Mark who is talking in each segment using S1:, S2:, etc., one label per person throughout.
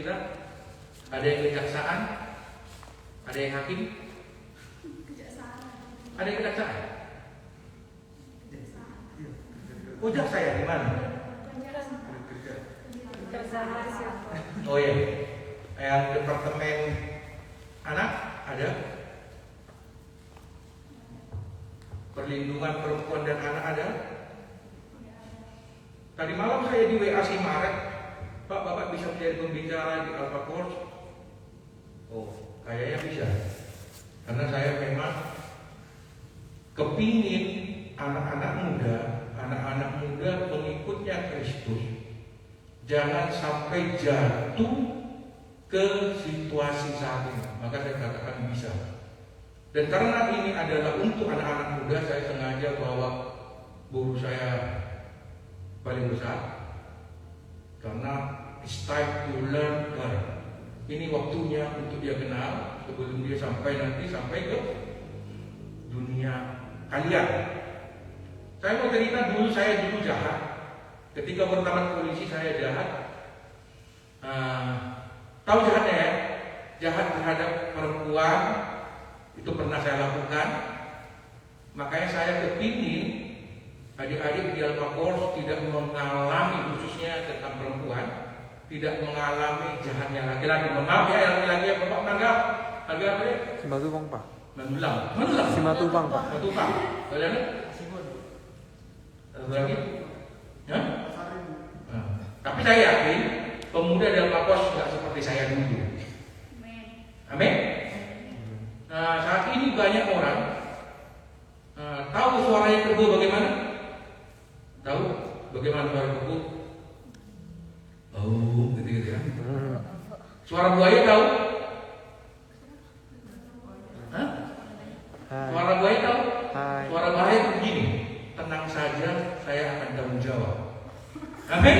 S1: kita? Ada yang kejaksaan? Ada yang hakim? Ada yang kejaksaan? Oh, jaksa ya, di mana? Oh iya, yang departemen anak ada, perlindungan perempuan dan anak ada. Tadi malam saya di WA si Marek, Pak, Bapak bisa menjadi pembicara di Alpha Course? Oh, kayaknya bisa, karena saya memang kepingin anak-anak muda pengikutnya Kristus jangan sampai jatuh ke situasi saat ini. Maka saya katakan bisa. Dan karena ini adalah untuk anak-anak muda, saya sengaja bawa guru saya paling besar, karena it's time to learn her. Ini waktunya untuk dia kenal sebelum dia sampai ke dunia kalian. Saya mau cerita dulu, saya dulu jahat. Ketika pertama polisi saya jahat. Tahu jahatnya ya? Jahat terhadap perempuan itu pernah saya lakukan. Makanya saya kepingin adik-adik di Alpha Course tidak mengalami, khususnya tentang perempuan, tidak mengalami jahatnya laki-laki. Mohon maaf ya, laki-laki ya, Bapak menanggap harga apa ya?
S2: Simatupang Pak.
S1: Manulang.
S2: Simatupang Pak.
S1: Simatupang. Kalian? Lagi? Ya? Tapi saya yakin pemuda dalam Alpha nggak seperti saya dulu. Amin. Nah, saat ini banyak orang tahu suaranya kerbau bagaimana? Tahu bagaimana suara kerbau? Oh, gitu ya. Suara buaya tahu? Hah? Suara buaya tahu?
S2: Hai.
S1: Suara buaya itu begini. Tenang saja, saya akan tanggung jawab. Amin.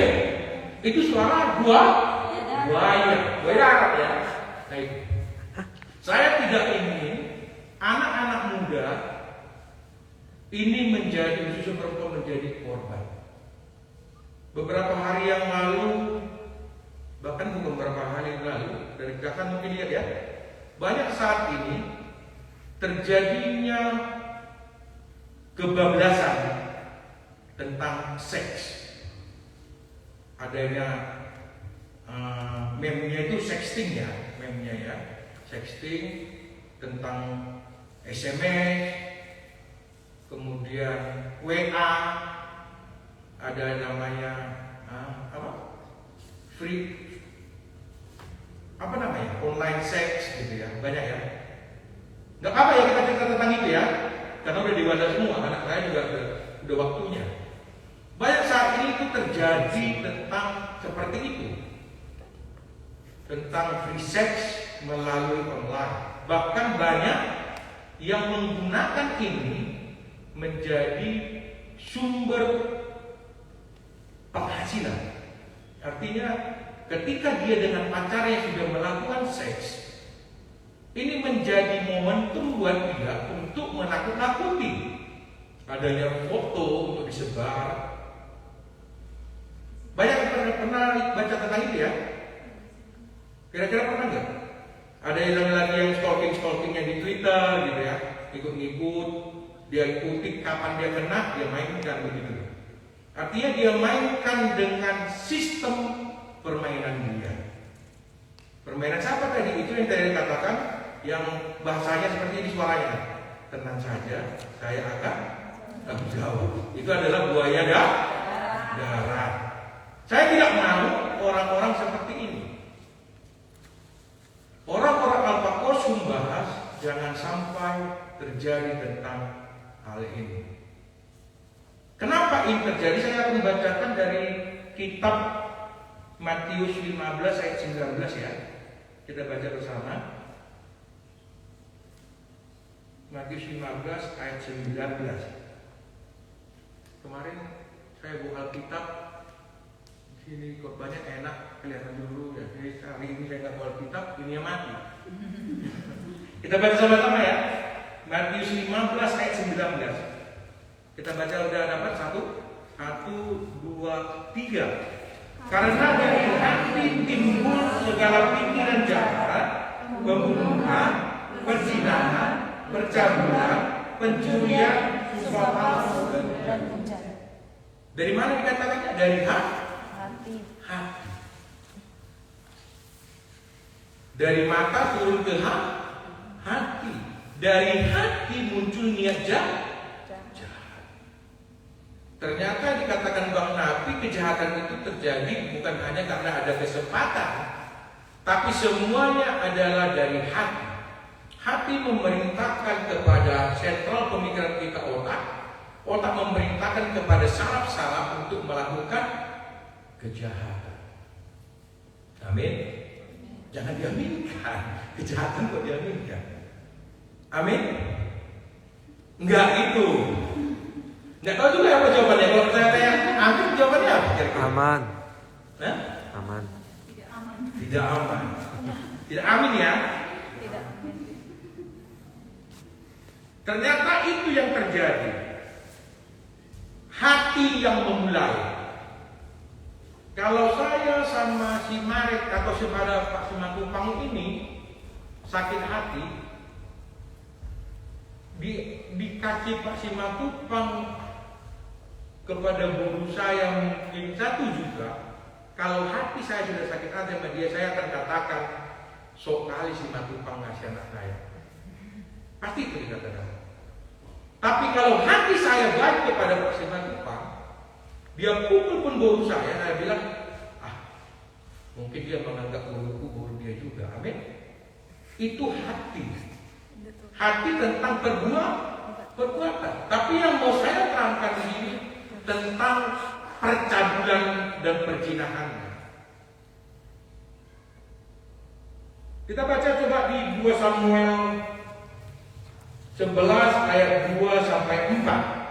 S1: Itu suara buaya darat ya. Baik. Saya tidak ingin anak-anak muda ini menjadi, khususnya perempuan, menjadi korban. Beberapa hari yang lalu, bahkan bukan beberapa hari yang lalu, dari kakak mungkin lihat ya, banyak saat ini terjadinya kebablasan tentang seks. Adanya meme-nya itu sexting ya, meme-nya ya, sexting tentang SMS, kemudian WA, ada namanya free, apa namanya, online sex gitu ya, banyak ya. Nggak apa ya kita cerita tentang itu ya, karena udah dewasa semua, anak saya juga udah waktunya. Banyak saat ini itu terjadi tentang seperti itu, tentang free sex melalui online. Bahkan banyak yang menggunakan ini menjadi sumber penghasilan. Artinya ketika dia dengan pacarnya sudah melakukan seks, ini menjadi momentum buat dia untuk menakut-nakuti. Adanya foto untuk disebar. Banyak yang pernah baca tentang itu ya? Kira-kira pernah nggak? Ada yang lagi yang stalkingnya di Twitter gitu ya, ikut-ikut, dia ikuti kapan dia kena, dia mainkan begitu. Artinya dia mainkan dengan sistem permainan dia. Permainan siapa tadi? Itu yang tadi dikatakan, yang bahasanya seperti ini suaranya. Tenang saja, saya akan tanggung jawab. Itu adalah buaya darat. Saya tidak mau orang-orang seperti ini. Orang-orang Alpha Course membahas jangan sampai terjadi tentang hal ini. Kenapa ini terjadi? Saya akan membacakan dari kitab Matius 15 ayat 19 ya. Kita baca bersama. Matius 15 ayat 19. Kemarin saya buka Alkitab. Sini khotbahnya enak, kelihatan dulu ya. Jadi hari ini saya nggak bawa Alkitab, ini yang mati. Kita baca sama-sama ya. Matius 15 ayat 19. Kita baca, udah dapat? 1, 2, 3. Karena dari hati timbul segala segala pikiran jahat, pembunuhan, perzinahan, percabulan, pencurian, sumpah palsu,
S3: dan bencana.
S1: Dari mana dikatakannya? Dari
S3: Hati.
S1: hati. Dari mata turun ke hati. Dari hati muncul niat jahat. Ternyata dikatakan Bang Napi, kejahatan itu terjadi bukan hanya karena ada kesempatan, tapi semuanya adalah dari hati. Hati memerintahkan kepada sentral pemikiran kita, otak. Otak memerintahkan kepada saraf-saraf untuk melakukan kejahatan. Amin. Jangan diaminkan. Kejahatan kok diaminkan. Amin. Enggak itu. Enggak tahu juga apa jawabannya. Kalau saya tanya amin, jawabannya apa kira-kira?
S2: Aman.
S1: Hah?
S2: Aman.
S1: Tidak aman. Tidak amin ya.
S3: Tidak amin.
S1: Ternyata itu yang terjadi. Hati yang memulai. Kalau saya sama si Maret atau kepada Pak Simatupang ini sakit hati, dikasih Pak Simatupang kepada guru saya mungkin satu juga. Kalau hati saya sudah sakit hati sama dia, saya akan katakan, sok kali Simatupang ngasih anak saya. Pasti itu dikatakan. Tapi kalau hati saya baik kepada Pak Simatupang, dia pukul pun guru saya bilang, mungkin dia menganggap guruku guru dia juga. Amin. Itu hati. Hati tentang perbuatan. Tapi yang mau saya terangkan di sini tentang percabulan dan perzinahannya. Kita baca coba di 2 Samuel 11 ayat 2 sampai 4.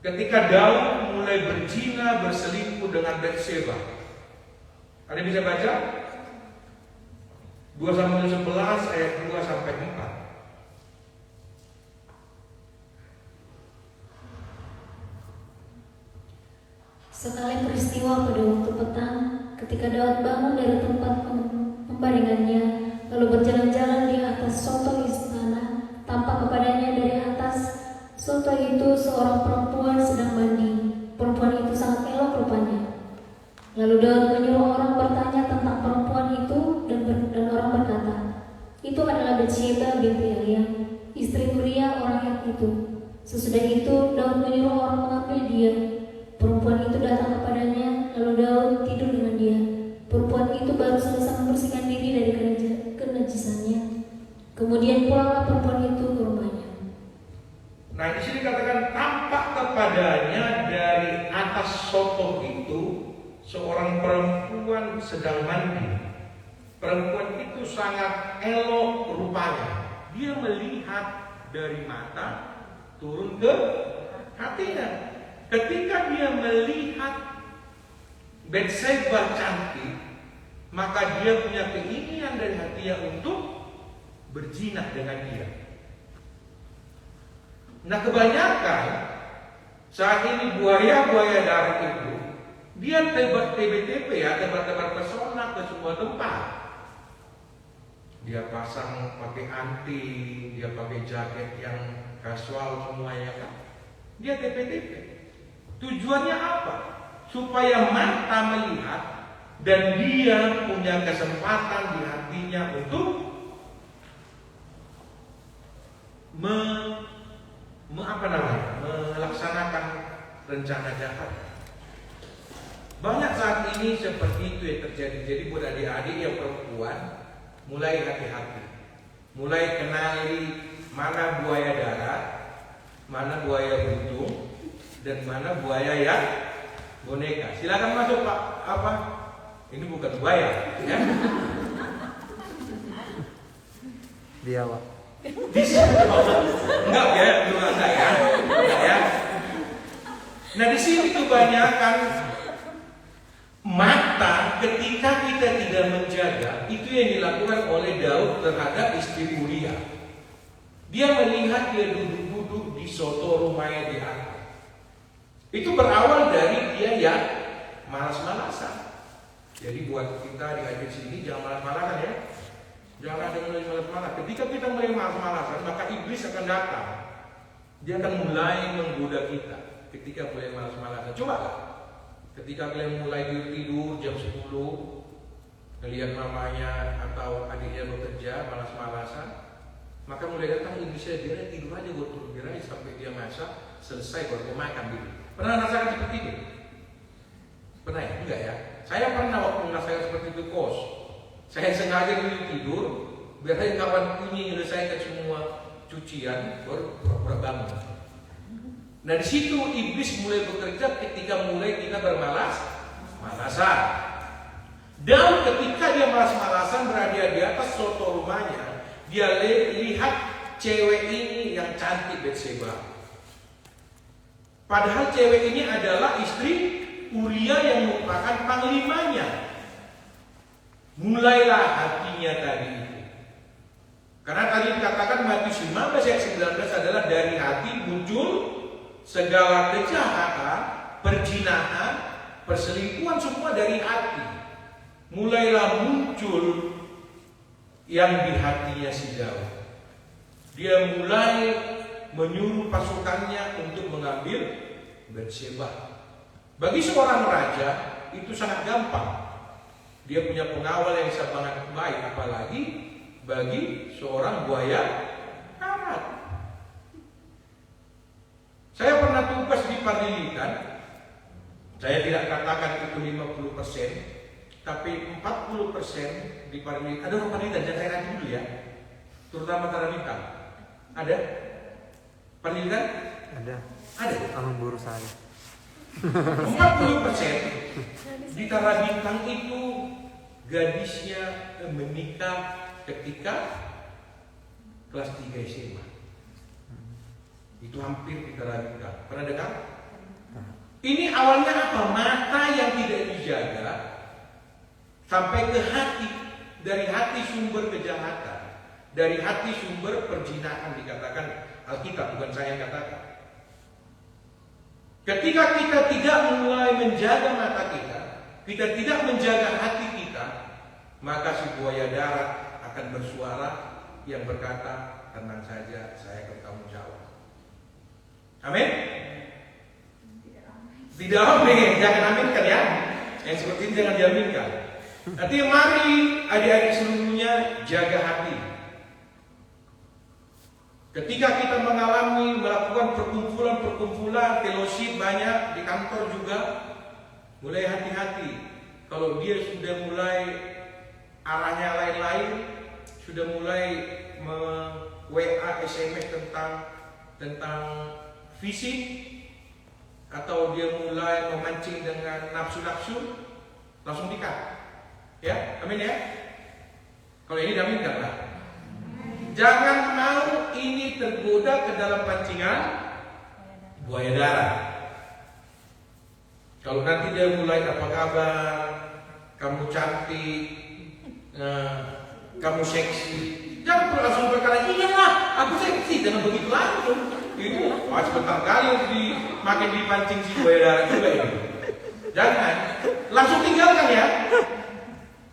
S1: Ketika Daud mulai berzina berselingkuh dengan Batseba. Ada bisa baca? 2 Samuel 11 ayat 2 sampai 4.
S4: Sekali peristiwa pada waktu petang, ketika Daud bangun dari tempat pembaringannya, lalu berjalan-jalan di atas soto istana, tampak kepadanya dari atas soto itu seorang perempuan sedang mandi. Perempuan itu sangat elok rupanya. Lalu Daud menyuruh orang bertanya tentang perempuan itu dan orang berkata, itu adalah Batseba binti Eliam, istri Uria orang Het itu. Sesudah itu Daud menyuruh orang mengambil dia. Perempuan itu datang kepadanya, lalu Daud tidur dengan dia. Perempuan itu baru selesai membersihkan diri dari kenajisannya. Kemudian pulanglah perempuan itu ke rumahnya.
S1: Nah, di sini katakan tampak kepadanya dari atas soto itu seorang perempuan sedang mandi. Perempuan itu sangat elok rupanya. Dia melihat dari mata turun ke hatinya. Ketika dia melihat Batseba cantik, maka dia punya keinginan dari hatinya untuk berzina dengan dia. Nah, kebanyakan saat ini buaya-buaya darat itu dia tebar-tebar ya, tebar-tebar pesona ke semua tempat. Dia pasang pakai anting, dia pakai jaket yang kasual semuanya kan. Dia TP-TP. Tujuannya apa? Supaya mata melihat dan dia punya kesempatan di hatinya untuk melaksanakan rencana jahat. Banyak saat ini seperti itu yang terjadi. Jadi buat adik-adik yang perempuan mulai hati-hati, mulai kenali mana buaya darat, mana buaya buntung, dan mana buaya yang boneka. Silakan masuk Pak. Apa? Ini bukan buaya, ya?
S2: Dia Pak.
S1: Enggak ya, enggak ya. Enggak ya. Nah, di sini kebanyakan mata ketika kita tidak menjaga, itu yang dilakukan oleh Daud terhadap istri Uria. Dia melihat dia duduk-duduk di soto rumahnya di atas. Itu berawal dari dia yang malas-malasan. Jadi buat kita di akhir sini jangan malas-malasan ya. Jangan ada mulai malas-malasan. Ketika kita mulai malas-malasan, maka iblis akan datang. Dia akan mulai menggoda kita. Ketika mulai malas-malasan, coba lah. Ketika kalian mulai tidur jam 10, ngelihat mamanya atau adiknya bekerja malas-malasan, maka mulai datang iblisnya, dia tidur aja, gue turun aja sampai dia masak selesai baru dia makan gitu. Pernah rasakan seperti itu? Pernah ya? Enggak ya? Saya pernah waktu merasakan seperti itu kos. Saya sengaja dulu tidur, biar kawan ini menyelesaikan semua cucian, baru pura-pura bangun. Nah di situ iblis mulai bekerja ketika mulai kita bermalas-malasan. Dan ketika dia malas-malasan berada di atas soto rumahnya, dia lihat cewek ini yang cantik Betseba. Padahal cewek ini adalah istri Uria yang merupakan panglimanya. Mulailah hatinya tadi itu. Karena tadi dikatakan Matius 15 ayat 19 adalah dari hati muncul segala kejahatan, perzinahan, perselingkuhan, semua dari hati. Mulailah muncul yang di hatinya si Daud. Dia mulai menyuruh pasukannya untuk mengambil Betseba. Bagi seorang raja itu sangat gampang. Dia punya pengawal yang sangat baik, apalagi bagi seorang buaya darat. Saya pernah tugas di Parlilitan. Saya tidak katakan itu 50%, tapi 40% di Parlilitan. Ada orang Parlilitan, jangan saya rajin dulu ya. Terutama Taranita. Ada? Parlilitan?
S2: Ada.
S1: Ada.
S2: Abang guru saya.
S1: 40% di Tarabintang itu gadisnya menikah ketika kelas 3 SMA. Itu hampir di Tarabintang. Pernah dengar? Ini awalnya apa? Mata yang tidak dijaga sampai ke hati. Dari hati sumber kejahatan, dari hati sumber perzinahan, dikatakan Alkitab, bukan saya yang katakan. Ketika kita tidak mulai menjaga mata kita tidak menjaga hati kita, maka si buaya darat akan bersuara yang berkata, tenang saja, saya akan bertanggung jawab. Amin? Tidak amin, jangan aminkan ya. Yang seperti ini jangan diaminkan. Nanti mari adik-adik seluruhnya jaga hati. Ketika kita melakukan perkumpulan, fellowship banyak di kantor juga, mulai hati-hati. Kalau dia sudah mulai arahnya lain-lain, sudah mulai WA, SMS tentang fisik, atau dia mulai memancing dengan nafsu-nafsu, langsung dikat. Ya, amin ya. Kalau ini diaminkan lah. Jangan mau ini tergoda ke dalam pancingan buaya darat. Kalau nanti dia mulai apa kabar, kamu cantik, kamu seksi, jangan langsung berkata iyalah aku seksi, jangan begitu langsung. Itu sebentar kali makin dipancing si buaya darat juga ini. Jangan langsung tinggalkan ya.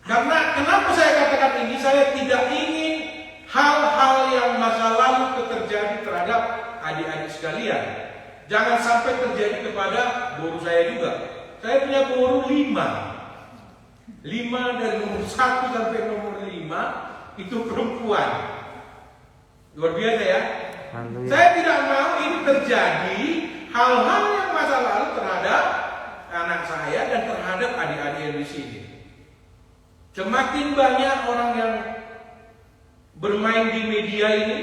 S1: Karena kenapa saya katakan ini? Saya tidak ingin hal-hal yang masa lalu terjadi terhadap adik-adik sekalian. Jangan sampai terjadi kepada guru saya juga. Saya punya guru 5 dari nomor 1 sampai nomor 5 itu perempuan. Luar biasa ya.
S2: Haleluya.
S1: Saya tidak mau ini terjadi hal-hal yang masa lalu terhadap anak saya dan terhadap adik-adik yang di sini. Semakin banyak orang yang bermain di media ini,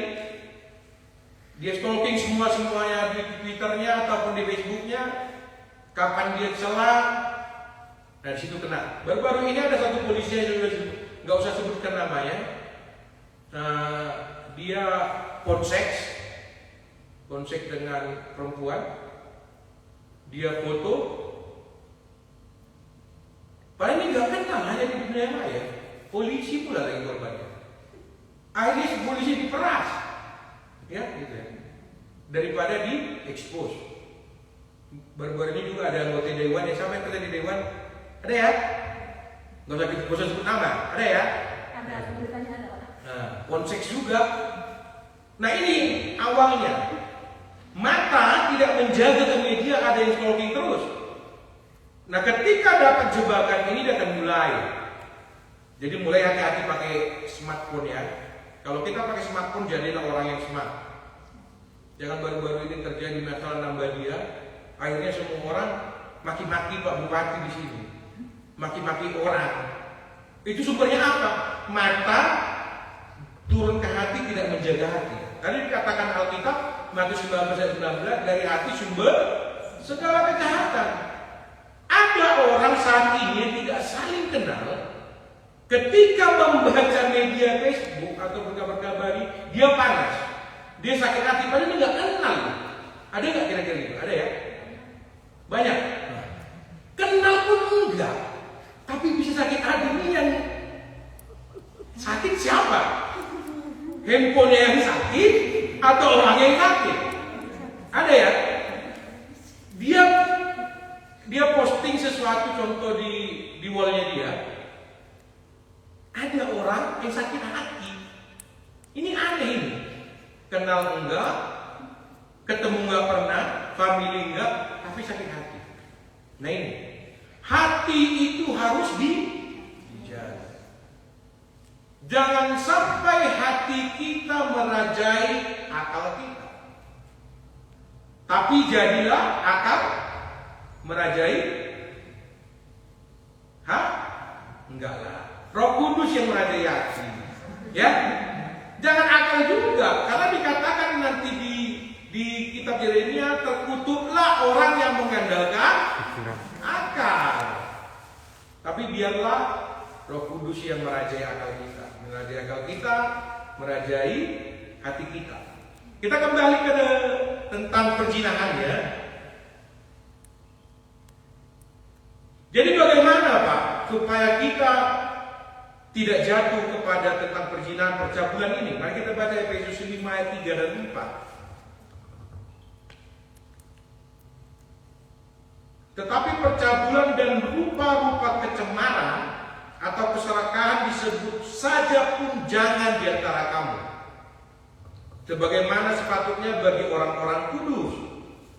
S1: dia stalking semuanya di Twitternya ataupun di Facebooknya, kapan dia celah, dan situ kena. Baru-baru ini ada satu polisi yang juga nggak usah sebutkan namanya, dia konseks dengan perempuan, dia foto. Padahal ini nggak kenal, hanya di dunia maya. Polisi pula lagi korbannya. Akhirnya si polisi diperas, ya, gitu ya. Daripada di-expose. Baru-baru ini juga ada anggota dewan, ya, siapa yang kerja di dewan? Ada ya? Gak usah sebut nama, ada ya?
S3: Ada beritanya ada.
S1: Nah, konseks juga. Nah ini awalnya. Mata tidak menjaga ke media, ada yang stalking terus. Nah ketika dapat jebakan ini dia akan mulai. Jadi mulai hati-hati pakai smartphone ya. Kalau kita pakai smartphone jadilah orang yang smart. Jangan baru-baru ini terjadi masalah nambah dia. Akhirnya semua orang maki-maki Pak Bupati di sini. Maki-maki orang. Itu sumbernya apa? Mata turun ke hati tidak menjaga hati. Tadi dikatakan Alkitab Matius 19 dari hati sumber segala kejahatan. Ada orang saat ini yang tidak saling kenal. Ketika membaca media Facebook atau berkabar-kabari, dia panas, dia sakit hati, padahal dia nggak kenal. Ada nggak kira-kira itu? Ada ya? Banyak. Kenal pun enggak, tapi bisa sakit hati. Ini yang sakit siapa? Handphonenya yang sakit atau orang yang sakit? Ada ya? Dia posting sesuatu, contoh di wallnya dia. Ada orang yang sakit hati. Ini aneh ini. Kenal enggak, ketemu enggak pernah, family enggak, tapi sakit hati. Nah ini, hati itu harus dijaga. Jangan sampai hati kita merajai akal kita. Tapi jadilah akal merajai. Hah? Enggak lah. Roh Kudus yang merajai hati. Ya? Jangan akal juga, karena dikatakan nanti di kitab Yeremia, terkutuklah orang yang mengandalkan akal. Tapi biarlah Roh Kudus yang merajai akal kita, merajai hati kita. Kita kembali ke tentang perzinahan ya. Jadi bagaimana Pak supaya kita tidak jatuh kepada tentang perzinahan, percabulan ini? Mari kita baca Efesus 5 ayat 3 dan 4. Tetapi percabulan dan rupa-rupa kecemaran atau keserakahan disebut saja pun jangan di antara kamu, sebagaimana sepatutnya bagi orang-orang kudus.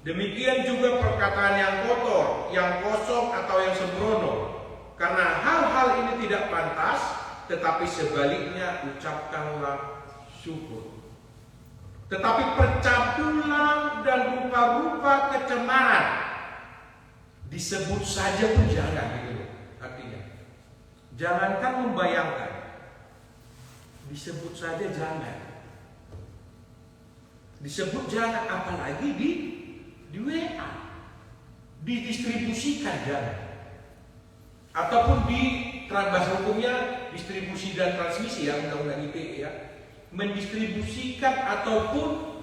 S1: Demikian juga perkataan yang kotor, yang kosong atau yang sembrono. Karena hal-hal ini tidak pantas, tetapi sebaliknya ucapkanlah syukur. Tetapi percabulan dan rupa-rupa kecemaran disebut saja pun jangan, gitu artinya. Jangankan membayangkan, disebut saja jangan. Disebut jangan, apalagi di WA, didistribusikan jangan. Ataupun di bahasa hukumnya distribusi dan transmisi ya, undang-undang ITE ya, mendistribusikan ataupun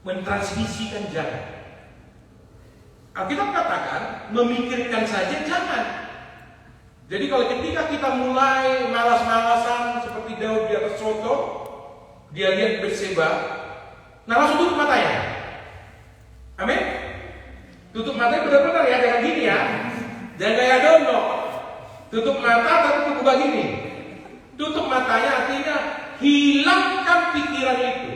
S1: mentransmisikan jangan. Alkitab katakan memikirkan saja jangan. Jadi kalau ketika kita mulai malas-malasan seperti Daud di atas Sodom, dia lihat Betseba, nah langsung tutup matanya. Amin. Tutup matanya benar-benar ya, jangan gini ya. Jangan kayak dono. Tutup mata tapi tutup begini. Tutup matanya artinya hilangkan pikiran itu.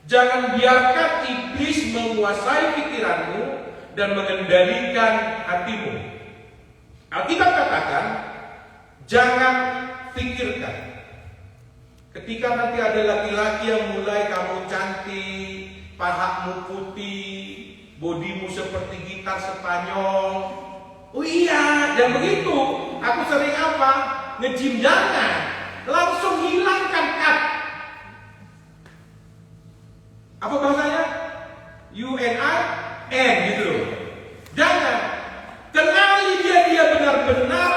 S1: Jangan biarkan iblis menguasai pikiranmu dan mengendalikan hatimu. Alkitab katakan jangan pikirkan. Ketika nanti ada laki-laki yang mulai kamu cantik, pahamu putih, bodimu seperti gitar Spanyol. Oh iya, jangan begitu. Aku sering apa? Nge-gym, jangan. Langsung hilangkan cut. Apa bahasanya? UNIN gitu loh. Jangan. Kenali dia benar-benar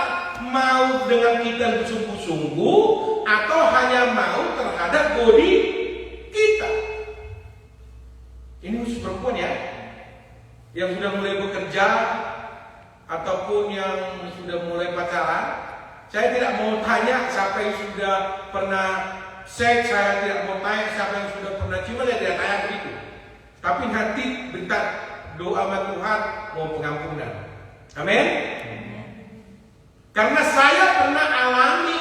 S1: mau dengan kita bersungguh-sungguh atau hanya mau terhadap body kita. Ini khusus perempuan ya, yang sudah mulai bekerja ataupun yang sudah mulai pacaran. Saya tidak mau tanya siapa yang sudah pernah seks, saya tidak mau tanya siapa yang sudah pernah cium, saya tidak tanya begitu. Tapi nanti bentar doa sama Tuhan mau pengampunan. Amin. Karena saya pernah alami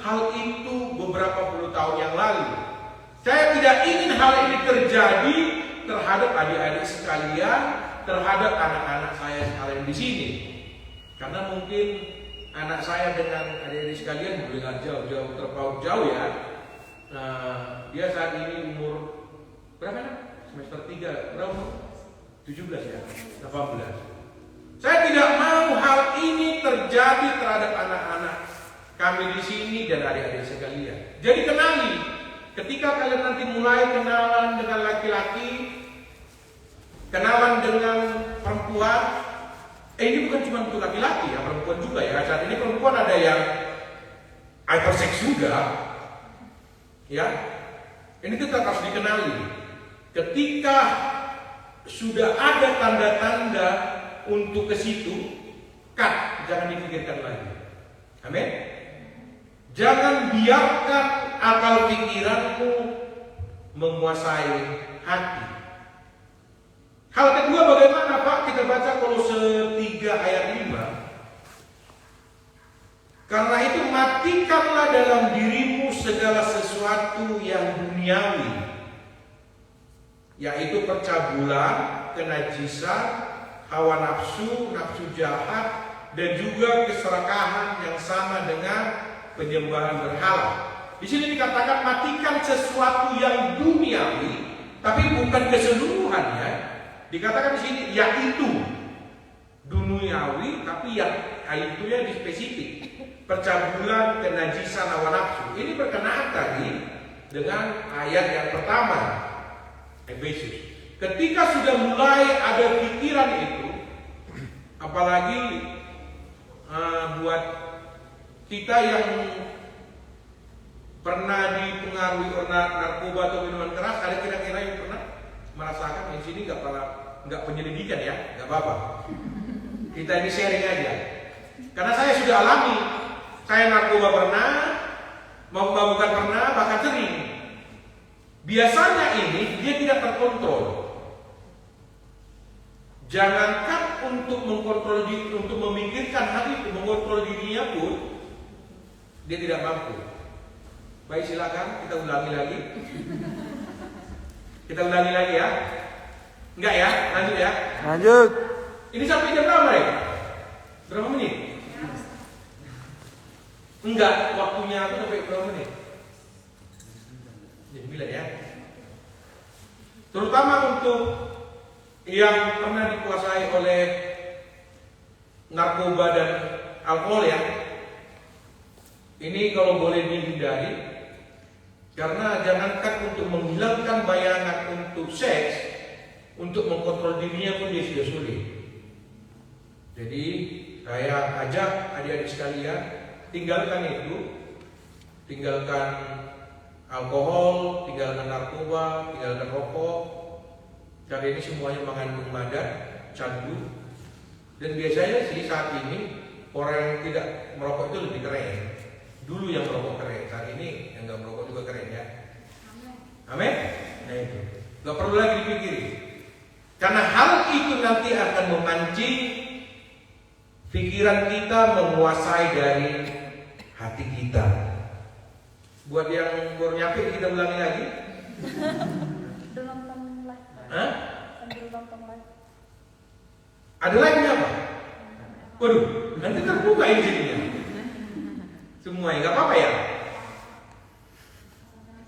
S1: hal itu beberapa puluh tahun yang lalu. Saya tidak ingin hal ini terjadi terhadap adik-adik sekalian, terhadap anak-anak saya sekalian di sini. Karena mungkin anak saya dengan adik-adik sekalian boleh jauh-jauh terpaut jauh ya. Nah, dia saat ini umur berapa? Semester 3, berapa? 17 ya, 18. Saya tidak mau hal ini terjadi terhadap anak-anak kami di sini dan adik-adik sekalian. Jadi kenali, ketika kalian nanti mulai kenalan dengan laki-laki, kenalan dengan perempuan, ini bukan cuma untuk laki-laki ya, perempuan juga ya. Saat ini perempuan ada yang hyperseks juga, ya. Ini tetap harus dikenali. Ketika sudah ada tanda-tanda untuk ke situ, jangan dipikirkan lagi. Amin. Jangan biarkan akal pikiranmu menguasai hati. Hal kedua bagaimana Pak? Kita baca Kolose 3 ayat 5. Karena itu matikanlah dalam dirimu segala sesuatu yang duniawi, yaitu percabulan, kenajisan, hawa nafsu, nafsu jahat, dan juga keserakahan yang sama dengan penyembahan berhala. Di sini dikatakan matikan sesuatu yang duniawi, tapi bukan keseluruhannya. Dikatakan di sini yaitu duniawi, tapi yang itu ya spesifik. Percabulan, kenajisan, hawa nafsu. Ini berkenaan tadi dengan ayat yang pertama, Efesus. Ketika sudah mulai ada pikiran itu, apalagi buat kita yang pernah dipengaruhi oleh narkoba atau minuman keras, ada kira-kira yang pernah merasakan? Di sini nggak penyelidikan ya, nggak apa-apa. Kita ini sharing aja. Karena saya sudah alami, saya narkoba pernah, mabuk-mabukan pernah, bahkan sering. Biasanya ini dia tidak terkontrol. Jangankan untuk mengkontrol diri, untuk memikirkan hal itu, mengontrol dirinya pun dia tidak mampu. Baik, silakan kita ulangi lagi. Kita ulangi lagi ya. Enggak ya? Lanjut ya.
S2: Lanjut.
S1: Ini sampai jam berapa ya? Berapa menit? Enggak, waktunya aku sampai berapa menit? Jam 9 ya. Terutama untuk yang pernah dikuasai oleh narkoba dan alkohol ya. Ini kalau boleh dihindari, karena jangankan untuk menghilangkan bayangan untuk seks, untuk mengkontrol dirinya pun dia sudah sulit. Jadi saya ajak adik-adik sekalian, tinggalkan itu, tinggalkan alkohol, tinggalkan narkoba, tinggalkan rokok. Karena ini semuanya mengandung madat, candu. Dan biasanya sih saat ini orang yang tidak merokok itu lebih keren. Dulu yang merokok keren, saat ini yang nggak merokok juga keren ya. Amin. Nah itu, nggak perlu lagi dipikiri. Karena hal itu nanti akan memancing pikiran kita menguasai dari hati kita. Buat yang baru nyampe kita ulangi lagi. Hah? Ada lagi apa? Waduh, nanti terbuka ini jadinya. Semuanya nggak apa-apa ya.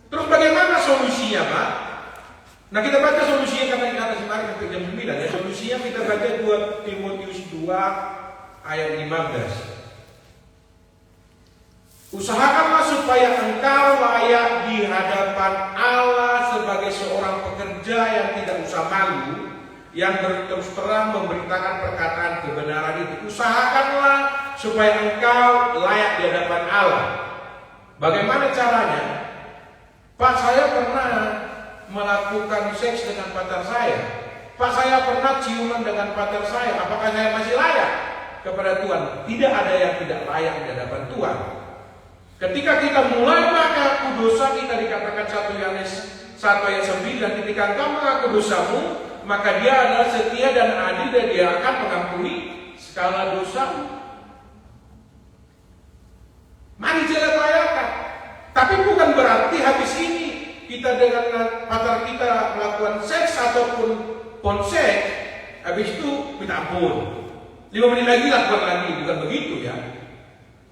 S1: Terus bagaimana solusinya Pak? Nah kita baca solusinya karena kita atas kemarin sampai jam 9 ya. Solusinya kita baca 2 Timotius 2 ayat 15. Usahakanlah supaya engkau layak di hadapan Allah sebagai seorang pekerja yang tidak usah malu, yang berterus terang memberitakan perkataan kebenaran itu. Usahakanlah supaya engkau layak di hadapan Allah. Bagaimana caranya? Pak, saya pernah melakukan seks dengan pacar saya. Pak, saya pernah ciuman dengan pacar saya. Apakah saya masih layak kepada Tuhan? Tidak ada yang tidak layak di hadapan Tuhan. Ketika kita mulai mengaku dosa, kita dikatakan 1 Yohanes 1 ayat 9, ketika engkau mengaku dosamu, maka dia adalah setia dan adil dan dia akan mengampuni segala dosamu. berarti habis ini kita dengan pacar kita melakukan seks ataupun ponseks, habis itu minta ampun. 5 menit lagi lakukan lagi, bukan begitu ya.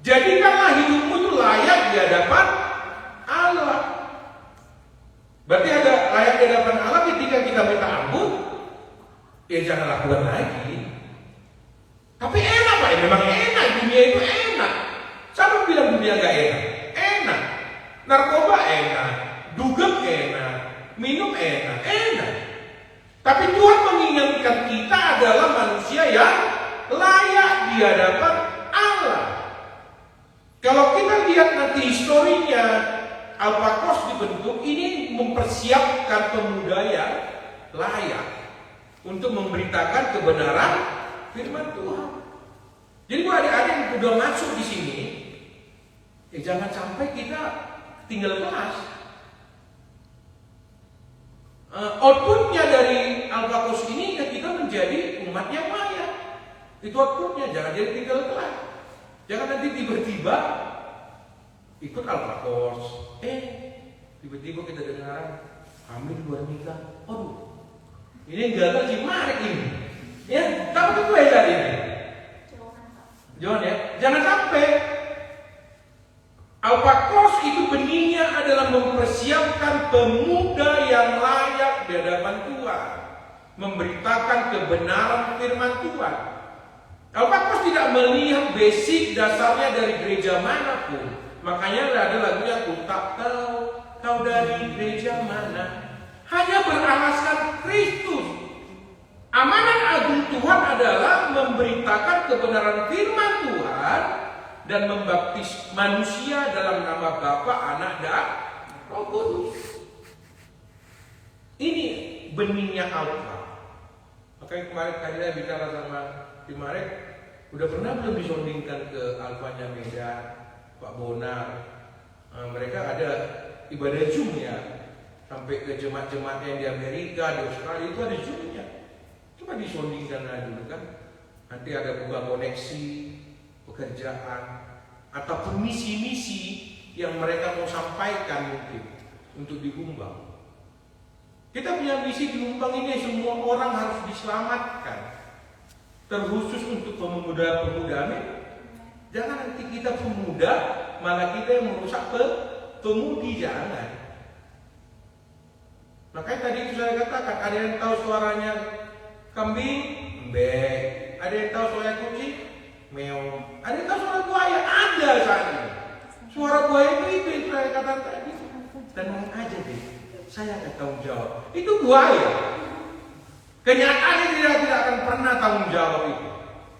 S1: Jadikanlah hidupmu itu layak di hadapan Allah. Berarti ada layak di hadapan Allah ketika kita minta ampun, ya jangan lakukan lagi. Tapi enak Pak, memang enak, dunia itu enak. Siapa bilang dunia gak enak? Enak. Narkoba enak, dugem enak, minum enak, enak. Tapi Tuhan mengingatkan kita adalah manusia yang layak di hadapan Allah. Kalau kita lihat nanti historinya Alpakos dibentuk, ini mempersiapkan pemuda yang layak untuk memberitakan kebenaran firman Tuhan. Jadi buat adik-adik yang sudah masuk di sini, jangan sampai kita tinggal kelas. Outputnya dari Alpakos ini ya kita menjadi umat yang layak. Itu outputnya, jangan jadi tinggal kelas. Jangan nanti tiba-tiba ikut Alpakos, tiba-tiba kita dengar Amin luar nikah. Aduh, ini gagal si Marek ini. Ya, tahu itu ya ini. Jangan ya, jangan sampai. Alpakos itu benihnya adalah mempersiapkan pemuda yang layak di hadapan Tuhan, memberitakan kebenaran firman Tuhan. Alpakos tidak melihat basic dasarnya dari gereja manapun. Makanya ada lagunya, aku tak tahu kau dari gereja mana, hanya beralaskan Kristus. Amanat agung Tuhan adalah memberitakan kebenaran firman Tuhan dan membaptis manusia dalam nama Bapa, Anak, dan Roh Kudus. Ini benihnya Alfa. Makanya kemarin saya bicara sama Tim Marek, udah pernah belum disondingkan ke Alfanya Medan, Pak Bonar. Mereka ada ibadah Zoom ya, sampai ke jemaat-jemaat yang di Amerika, di Australia itu ada Zoom-nya. Coba disondingkan dulu kan. Nanti ada buka koneksi, pekerjaan, ataupun misi-misi yang mereka mau sampaikan mungkin untuk di Humbang. Kita punya misi di Humbang ini, semua orang harus diselamatkan, terkhusus untuk pemuda-pemuda. Jangan nanti kita pemuda malah kita yang merusak pemudi, jangan. Makanya tadi itu saya katakan, ada yang tahu suaranya kambing, mbek. Ada yang tahu suara kucing, meong. Ada yang tahu suara buaya, ada saat ini. Suara buaya itu yang saya katakan tadi. Tenang aja deh, saya akan tanggung jawab. Itu buaya. Kenyataannya tidak akan pernah tanggung jawab itu.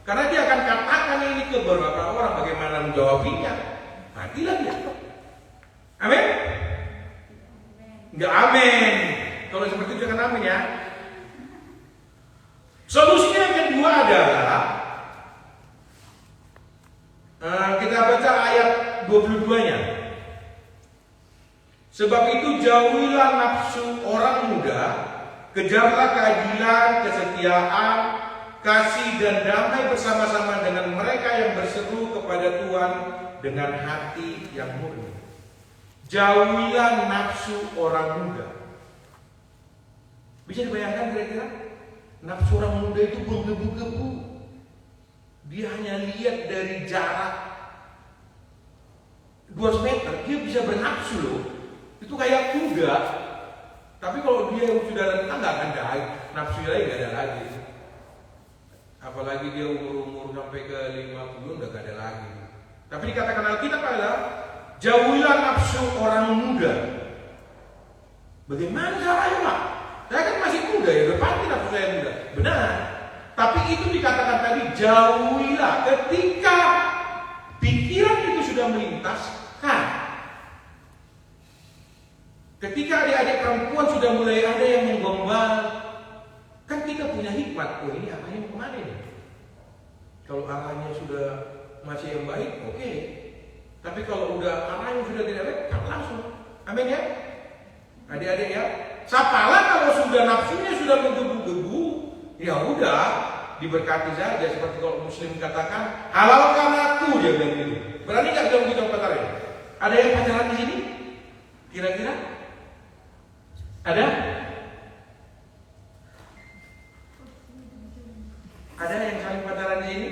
S1: Karena dia akan katakan ini ke beberapa orang bagaimana menjawabinya. Matilah dia. Amin? Enggak amin. Kalau seperti itu jangan amin ya. Solusinya yang kedua adalah kita baca ayat 22-nya. Sebab itu jauhilah nafsu orang muda, kejarlah keadilan, kesetiaan, kasih dan damai bersama-sama dengan mereka yang berseru kepada Tuhan dengan hati yang murni. Jauhilah nafsu orang muda. Bisa dibayangkan kira-kira? Nafsu orang muda itu menggebu-gebu. Dia hanya lihat dari jarak 200 meter, dia bisa bernafsu loh. Itu kayak kuda. Tapi kalau dia sudah rentang nggak akan ada, nafsu lagi nggak ada lagi. Apalagi dia umur sampai ke 50 udah gak ada lagi. Tapi dikatakan Alkitab adalah jauhilah nafsu orang muda. Bagaimana caranya Pak? Saya kan masih muda ya, berpasti nafsu saya muda. Benar. Tapi itu dikatakan tadi jauhilah ketika pikiran itu sudah melintas kan. Ketika adik-adik perempuan sudah mulai ada yang menggombal, kan kita punya hikmat. Oh ini arahnya kemana nih? Kalau arahnya sudah masih yang baik, oke. Tapi kalau udah arahnya sudah tidak baik, kan langsung. Amin ya? Adik-adik ya. Sapalah kalau sudah nafsunya sudah menggebu-gebu, ya udah diberkati saja. Seperti kalau Muslim katakan, halalkan aku, dia bilang gitu. Berani nggak bilang gitu pacarnya? Ada yang pacaran di sini? Kira-kira? Ada? Ada yang saling pacaran di sini?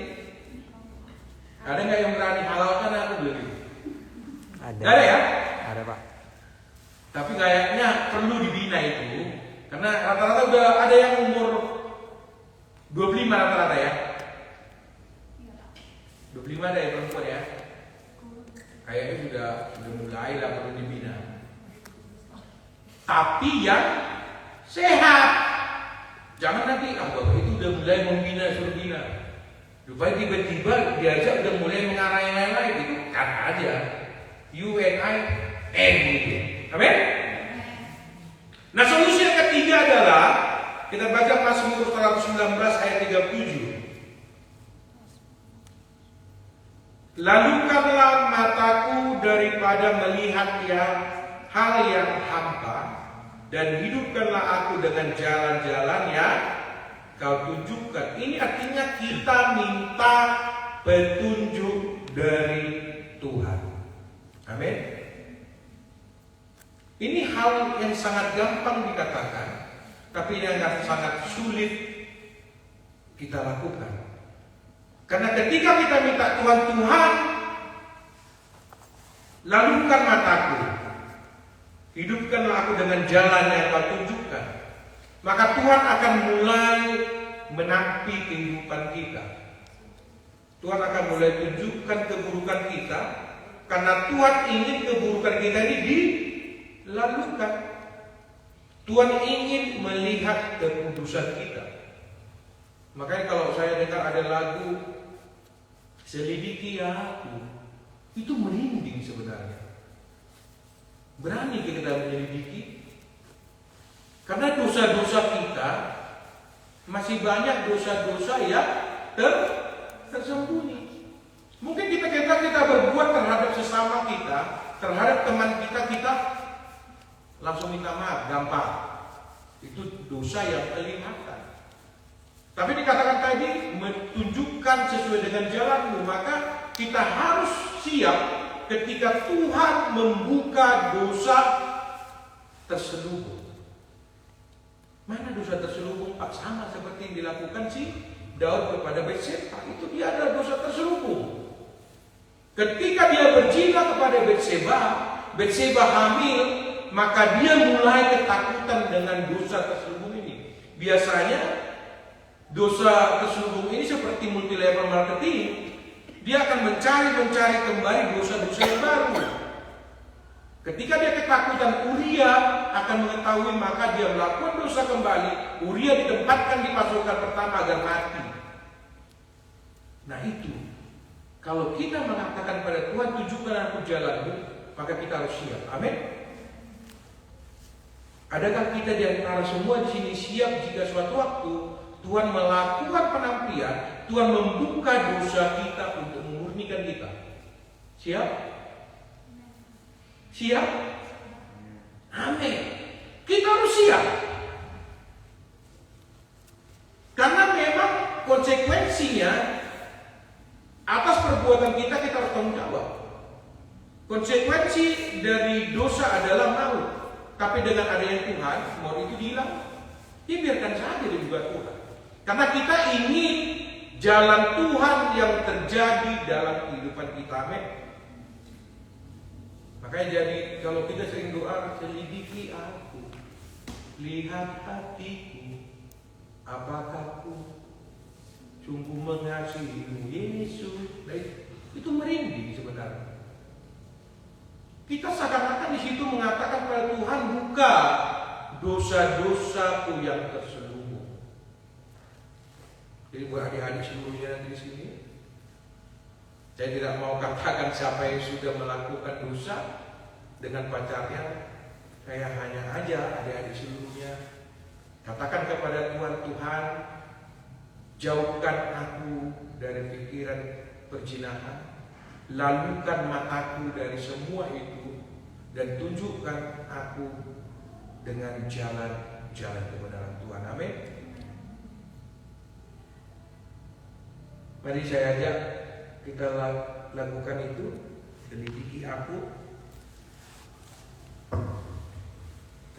S1: Ada nggak yang berani halalkan aku dulu?
S2: Ada.
S1: Nggak ada ya?
S2: Ada, Pak.
S1: Tapi kayaknya perlu dibina itu, karena rata-rata udah ada yang umur 25 rata-rata ya. 25 ada ya perempuan ya. Kayaknya sudah mulai lah perlu dibina. Tapi yang sehat. Jangan nanti bapak itu udah mulai membina suruh bina. Supaya tiba-tiba diajak udah mulai mengarah yang lain gitu. Kan aja. You and I and gitu. Amin? Nah, solusi yang ketiga adalah kita baca Mazmur 119 ayat 37. Lalukanlah mataku daripada melihat hal yang hampa, dan hidupkanlah aku dengan jalan-jalan yang kau tunjukkan. Ini artinya kita minta petunjuk dari Tuhan. Amin. Ini hal yang sangat gampang dikatakan, tapi yang sangat sulit kita lakukan. Karena ketika kita minta Tuhan, lalukan mataku, hidupkanlah aku dengan jalan yang kau tunjukkan, maka Tuhan akan mulai menapi kehidupan kita. Tuhan akan mulai tunjukkan keburukan kita, karena Tuhan ingin keburukan kita ini dilalukan. Tuhan ingin melihat kekudusan kita. Makanya kalau saya dengar ada lagu Selidiki Aku, itu merinding sebenarnya. Berani kita menyelidiki? Karena dosa-dosa kita masih banyak dosa-dosa yang tersembunyi. Mungkin kita berbuat terhadap sesama kita, terhadap teman kita langsung minta maaf, gampang. Itu dosa yang kelihatan. Tapi dikatakan tadi, menunjukkan sesuai dengan jalanmu, maka kita harus siap ketika Tuhan membuka dosa terselubung. Mana dosa terselubung? Pak, sama seperti yang dilakukan si Daud kepada Batseba. Itu dia ada dosa terselubung. Ketika dia berzina kepada Batseba hamil, maka dia mulai ketakutan dengan dosa terselubung ini. Biasanya dosa terselubung ini seperti multi level marketing. Dia akan mencari kembali dosa-dosa yang baru. Ketika dia ketakutan, Uria akan mengetahui, maka dia melakukan dosa kembali. Uria ditempatkan di pasukan pertama agar mati. Nah itu, kalau kita mengatakan pada Tuhan, tunjukkan aku jalanmu, maka kita harus siap. Amin. Adakah kita di antara semua di sini siap jika suatu waktu Tuhan melakukan penampian, Tuhan membuka dosa kita untuk memurnikan kita? Siap? Siap? Amin. Kita harus siap. Karena memang konsekuensinya atas perbuatan kita harus tanggung jawab. Konsekuensi dari dosa adalah maut. Tapi dengan adanya Tuhan, maut itu hilang. Ya biarkan saja dibuat Tuhan. Karena kita ingin jalan Tuhan yang terjadi dalam kehidupan kita. Amin. Makanya jadi kalau kita sering doa, selidiki aku, lihat hatiku, apakah aku sungguh mengasihimu Yesus. Nah, itu merinding sebenarnya. Kita seakan-akan di situ mengatakan pada Tuhan, buka dosa-dosaku yang terselubung. Jadi buat adik-adik seluruhnya di sini, saya tidak mau katakan siapa yang sudah melakukan dosa dengan pacarnya. Saya hanya aja adik-adik seluruhnya katakan kepada Tuhan, Tuhan, jauhkan aku dari pikiran perzinahan, lalukan mataku dari semua itu, dan tunjukkan aku dengan jalan-jalan kebenaran Tuhan. Amin. Mari saya ajak kita lakukan itu. Selidiki aku.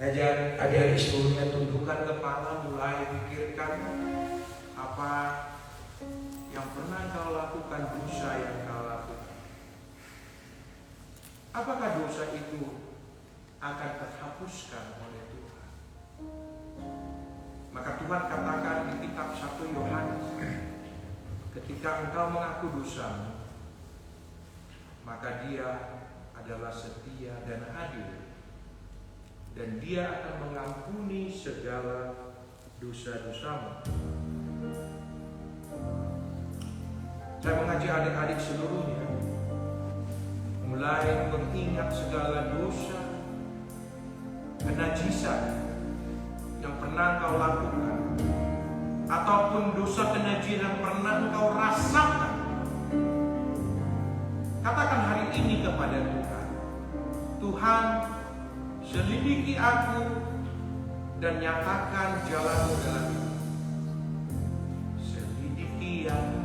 S1: Ajak adik-adik seluruhnya tundukkan kepala, mulai pikirkan apa yang pernah kau lakukan, dosa yang kau lakukan. Apakah dosa itu akan terhapuskan oleh Tuhan? Maka Tuhan katakan di kitab 1 Yohanes, ketika engkau mengaku dosamu, maka Dia adalah setia dan adil, dan Dia akan mengampuni segala dosa-dosamu. Saya mengajak adik-adik seluruhnya mulai mengingat segala dosa, kenajisan yang pernah kau lakukan, ataupun dosa kenajisan yang pernah kau rasakan. Katakan hari ini kepada Tuhan, Tuhan, selidiki aku dan nyatakan jalanmu dalam hidup. Selidiki aku,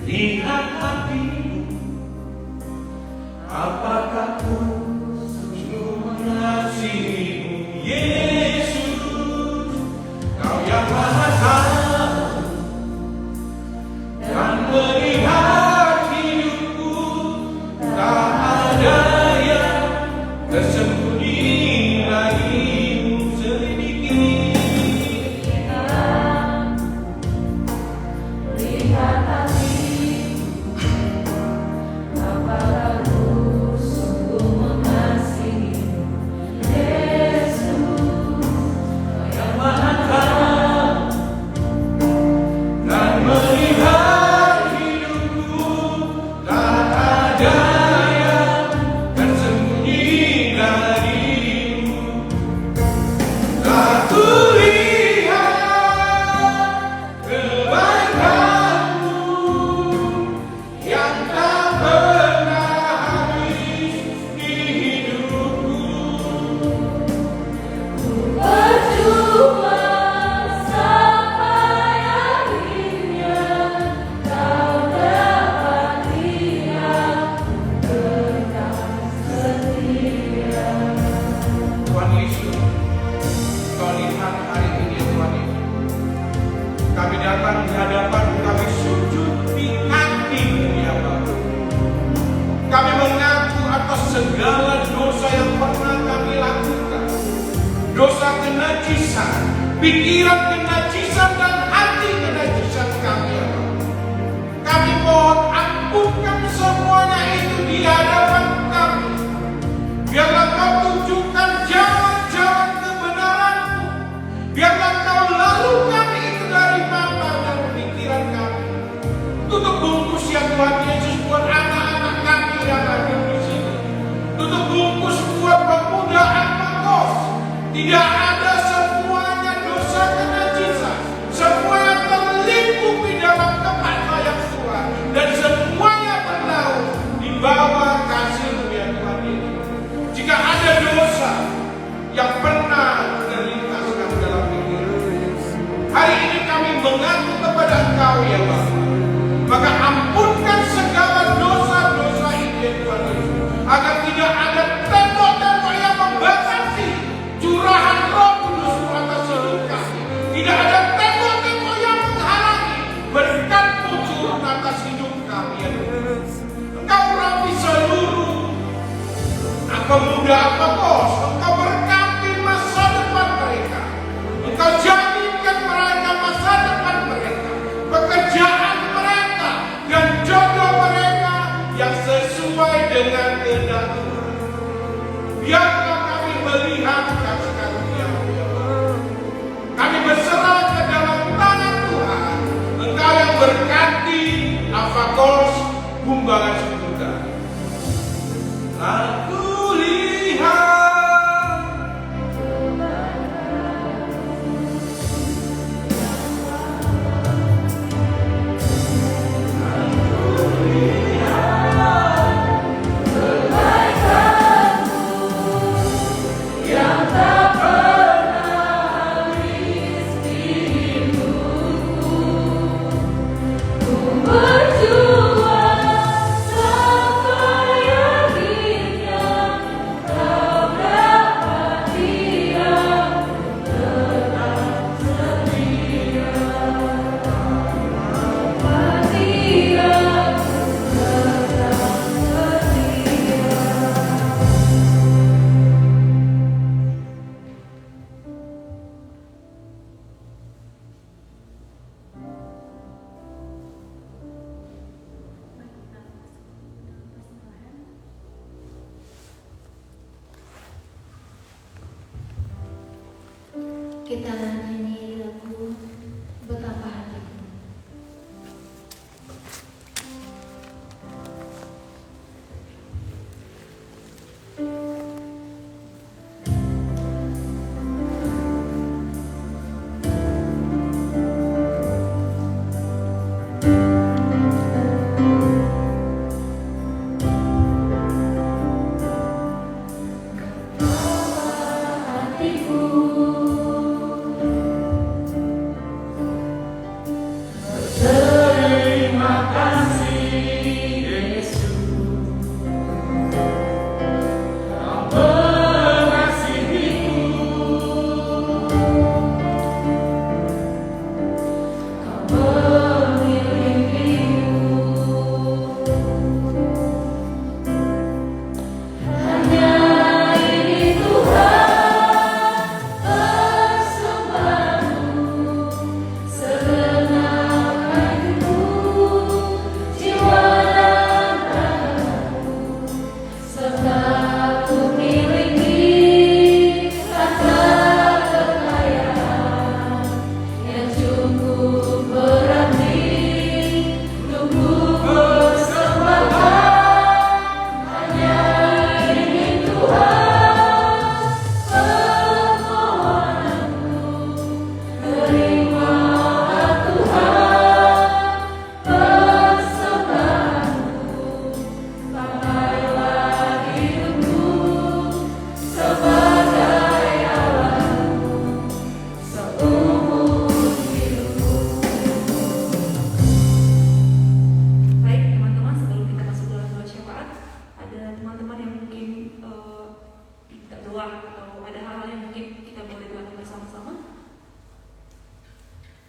S1: lihat hatimu, apakah ku sungguh mengasihimu, Yesus, Kau yang Maha Tahu dan melihat hidupku, tak ada yang tersembunyi darimu. Selidiki,
S3: Lihat hatiku, apakah ku sungguh mengasihimu, Yesus, Kau yang Maha Tahu
S1: dan melihat hidupku, tak ada yang tersembunyi darimu. Tak kulihat kebaikanmu yang tak pernah habis di hidupku.
S3: berjuang sampai akhirnya Kau dapat lihat berkat setia.
S1: Tuhan Yesus, Kau lihat hari ini Tuhan Yesus, kami datang di hadapan, kami sujud di kaki-Mu ya Bapa. Kami mengaku atas segala dosa yang pernah kami lakukan, dosa kenajisan, pikiran kenajisan dan hati kenajisan kami ya Bapa. Kami mohon ampunkan semuanya itu di hadapan kami. Biarlah Kau tunjukkan jalan-jalan kebenaran-Mu. Biarlah Kau lalukan itu dari mata dan pikiran kami. Tutup bungkus ya Tuhan Yesus buat anak-anak kami yang ada di sini. Tutup bungkus buat pemuda Al-Makos. Tidak ada semuanya dosa kenajisan. Semuanya terlingkup di dalam tempat yang Tuhan. Dan semuanya berlaut di bawah kasih-Mu ya Tuhan Yesus. Jika ada dosa yang pernah terlintaskan dalam pikiran, hari ini kami mengaku kepada Engkau ya Bapa. Maka ampunkan segala dosa-dosa ini ya Tuhan Yesus, agar tidak ada tembok-tembok yang membatasi curahan Roh Kudus atas hidup kami. Tidak ada tembok-tembok yang menghalangi berkat-Mu turun atas hidup kami ya Tuhan. Engkau rapi seluruh pemuda Al-Makos. Engkau berkati masa depan mereka. Engkau jaminkan mereka masa depan mereka, pekerjaan mereka, dan jodoh mereka yang sesuai dengan kehendak Tuhan. Biarlah kami melihat kasih karunia-Mu ya Bapa. Kami berserah ke dalam tangan Tuhan. Engkau yang berkati Al-Makos Bumbangan Surga. Aku lihat
S3: Yang tak pernah habis di hidupku. Ku berjuang sampai akhirnya
S4: Kita nyanyi lagu Betapa Hatiku.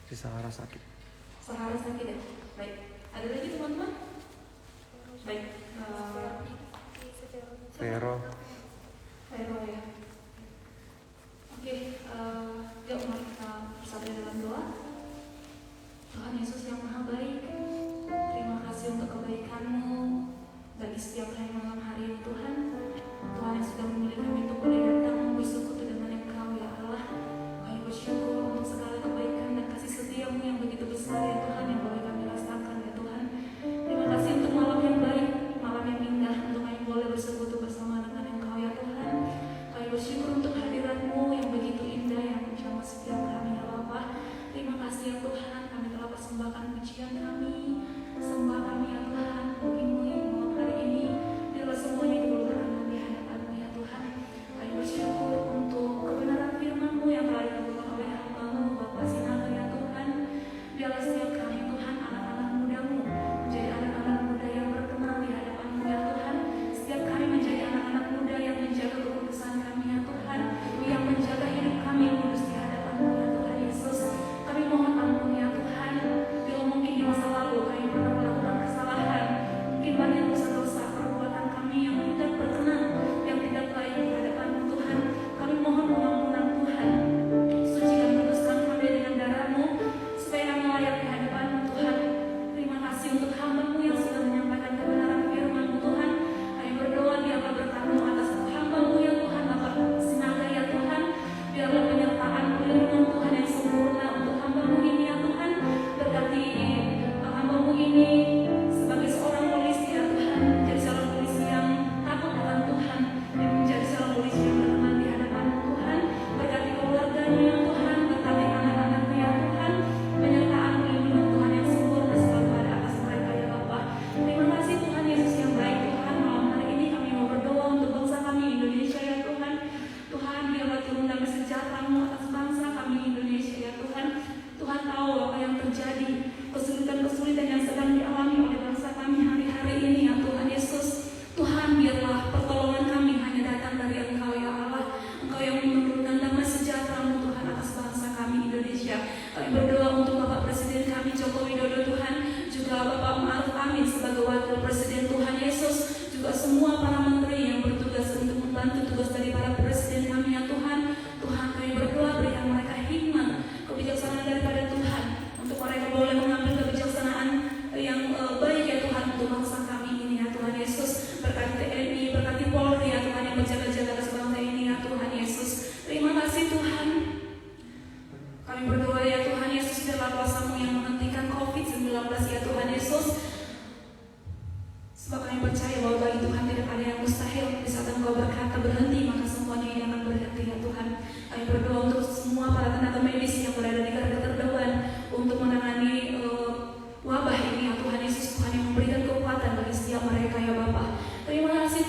S2: Si Sahara sakit.
S3: Sahara sakit ya? Baik. Ada lagi teman-teman? Baik.
S2: Vero.
S3: Vero ya. Oke. Yuk mari kita bersatu dalam doa. Tuhan Yesus yang Maha Baik, terima kasih untuk kebaikan-Mu bagi setiap hari malam hari ini Tuhan. Tuhan yang sudah memilih kami untuk boleh datang bersekutu dengan Engkau ya Allah. Kami bersyukur untuk segala kebaikan dan kasih setia-Mu yang begitu besar ya Tuhan yang boleh kami rasakan ya Tuhan. Terima kasih untuk malam yang baik, malam yang indah untuk kami boleh bersekutu bersama dengan Engkau ya Tuhan. Kami bersyukur untuk hadirat-Mu yang begitu indah yang menjamah setiap kami ya Bapa. Terima kasih ya Tuhan, kami telah persembahkan pujian kami, sembah kami ya Tuhan, bagimu yang malam hari ini.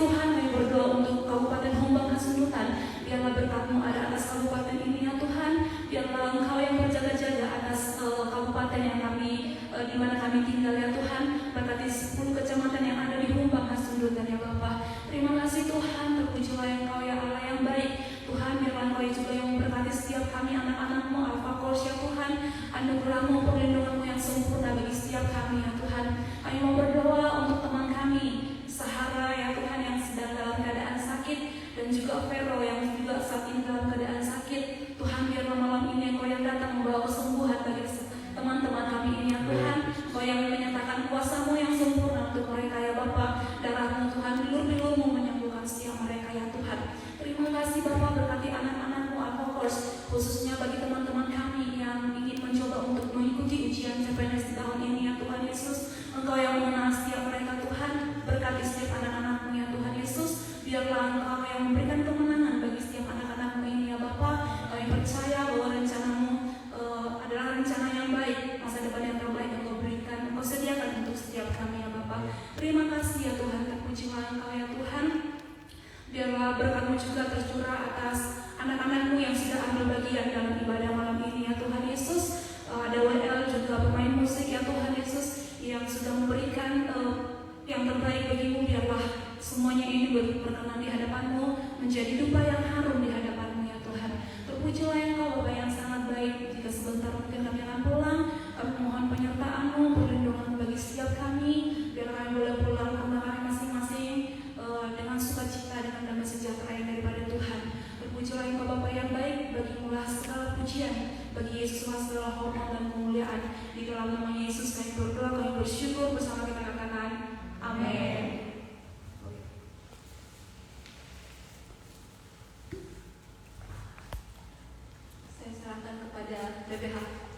S3: Tuhan, kami berdoa untuk Kabupaten Humbang Hasundutan. Biarlah berkat-Mu ada atas kabupaten ini ya Tuhan. Biarlah Engkau yang berjaga-jaga atas kabupaten yang kami di mana kami tinggal ya Tuhan. Berkati 10 kecamatan yang ada di Humbang Hasundutan ya Bapa. Terima kasih Tuhan, terpujilah Engkau ya Allah yang baik. Tuhan, biarlah Engkau juga yang memberkati setiap kami anak-anak-Mu Alpha Course ya Tuhan. Anugerah-Mu, perlindungan-Mu yang sempurna bagi setiap kami ya Tuhan. Kami mau berdoa untuk teman kami Sahara ya Tuhan yang sedang dalam keadaan sakit, dan juga Vero yang juga saat ini dalam keadaan sakit. Tuhan, biarlah malam ini Engkau yang datang membawa kesembuhan bagi teman-teman kami ini ya Tuhan. Engkau yang menyatakan kuasa-Mu yang sempurna untuk mereka ya Bapa. Darah-Mu Tuhan, bilur-bilur-Mu menyembuhkan setiap mereka ya Tuhan. Terima kasih Bapa, berkati anak-anak-Mu Alpha Course, khususnya bagi teman-teman kami yang ingin mencoba untuk mengikuti ujian CPNS di tahun ini ya Tuhan Yesus. Engkau yang mengenal setiap mereka Tuhan. Berkati setiap anak-anak-Mu ya Tuhan Yesus. Biarlah Engkau yang memberikan kemenangan bagi setiap anak-anak-Mu ini ya Bapa. Kami percaya bahwa rencana-Mu adalah rencana yang baik. Masa depan yang terbaik Engkau berikan, Engkau sediakan untuk setiap kami ya Bapa. Terima kasih ya Tuhan, terpujilah Engkau ya Tuhan. Biarlah berkat-Mu juga tercurah atas anak-anak-Mu yang sudah ambil bagian dalam ibadah malam ini ya Tuhan Yesus. Ada WL juga pemain musik ya Tuhan Yesus yang sudah memberikan yang terbaik bagi-Mu. Biarlah semuanya ini berkenan di hadapan-Mu, menjadi dupa yang harum di hadapan-Mu ya Tuhan. Terpujilah Engkau Bapa yang sangat baik. Jika sebentar mungkin kami akan pulang, kami mohon penyertaan-Mu, perlindungan bagi setiap kami. Biar kami boleh pulang ke rumah kami masing-masing dengan sukacita, dengan damai sejahtera yang daripada Tuhan. Terpujilah Engkau Bapa yang baik. Bagi-Mu lah segala pujian, bagi Yesus lah segala hormat dan kemuliaan. Di dalam nama Yesus kami berdoa, kami bersyukur, bersama kita katakan amin. Saya serahkan kepada BPH.